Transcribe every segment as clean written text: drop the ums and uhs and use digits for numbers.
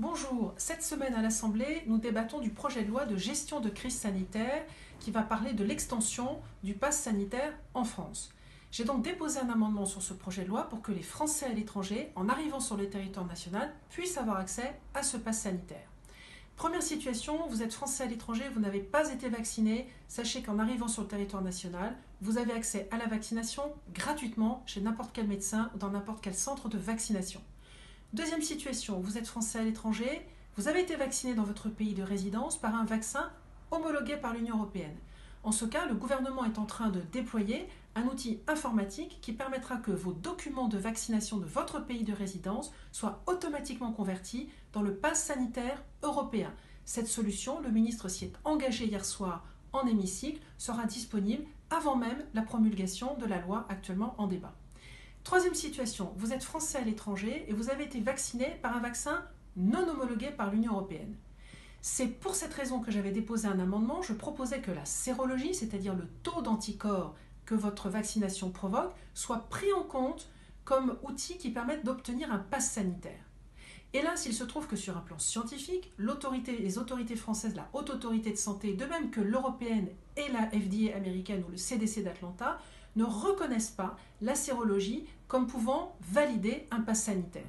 Bonjour, cette semaine à l'Assemblée, nous débattons du projet de loi de gestion de crise sanitaire qui va parler de l'extension du pass sanitaire en France. J'ai donc déposé un amendement sur ce projet de loi pour que les Français à l'étranger, en arrivant sur le territoire national, puissent avoir accès à ce pass sanitaire. Première situation, vous êtes Français à l'étranger, vous n'avez pas été vacciné. Sachez qu'en arrivant sur le territoire national, vous avez accès à la vaccination gratuitement chez n'importe quel médecin ou dans n'importe quel centre de vaccination. Deuxième situation, vous êtes Français à l'étranger, vous avez été vacciné dans votre pays de résidence par un vaccin homologué par l'Union européenne. En ce cas, le gouvernement est en train de déployer un outil informatique qui permettra que vos documents de vaccination de votre pays de résidence soient automatiquement convertis dans le pass sanitaire européen. Cette solution, le ministre s'y est engagé hier soir en hémicycle, sera disponible avant même la promulgation de la loi actuellement en débat. Troisième situation, vous êtes Français à l'étranger et vous avez été vacciné par un vaccin non homologué par l'Union européenne. C'est pour cette raison que j'avais déposé un amendement. Je proposais que la sérologie, c'est-à-dire le taux d'anticorps que votre vaccination provoque, soit pris en compte comme outil qui permette d'obtenir un pass sanitaire. Hélas, il se trouve que sur un plan scientifique, les autorités françaises, la Haute Autorité de Santé, de même que l'européenne et la FDA américaine ou le CDC d'Atlanta, ne reconnaissent pas la sérologie comme pouvant valider un pass sanitaire.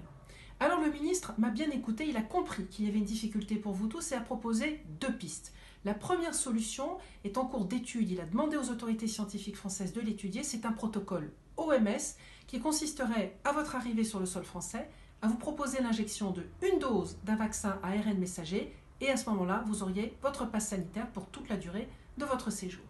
Alors le ministre m'a bien écouté, il a compris qu'il y avait une difficulté pour vous tous et a proposé deux pistes. La première solution est en cours d'étude, il a demandé aux autorités scientifiques françaises de l'étudier, c'est un protocole OMS qui consisterait à votre arrivée sur le sol français à vous proposer l'injection de une dose d'un vaccin à ARN messager et à ce moment-là, vous auriez votre pass sanitaire pour toute la durée de votre séjour.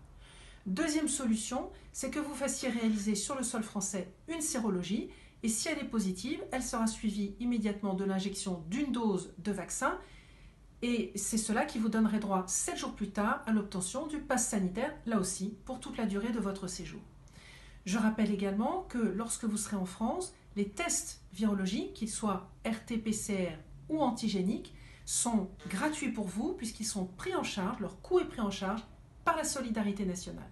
Deuxième solution, c'est que vous fassiez réaliser sur le sol français une sérologie et si elle est positive, elle sera suivie immédiatement de l'injection d'une dose de vaccin et c'est cela qui vous donnerait droit 7 jours plus tard à l'obtention du pass sanitaire, là aussi, pour toute la durée de votre séjour. Je rappelle également que lorsque vous serez en France, les tests virologiques, qu'ils soient RT-PCR ou antigéniques, sont gratuits pour vous puisqu'ils sont pris en charge, leur coût est pris en charge par la solidarité nationale.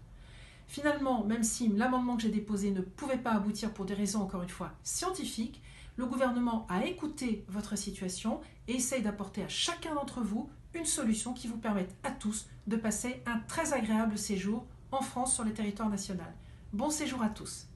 Finalement, même si l'amendement que j'ai déposé ne pouvait pas aboutir pour des raisons, encore une fois, scientifiques, le gouvernement a écouté votre situation et essaye d'apporter à chacun d'entre vous une solution qui vous permette à tous de passer un très agréable séjour en France sur le territoire national. Bon séjour à tous.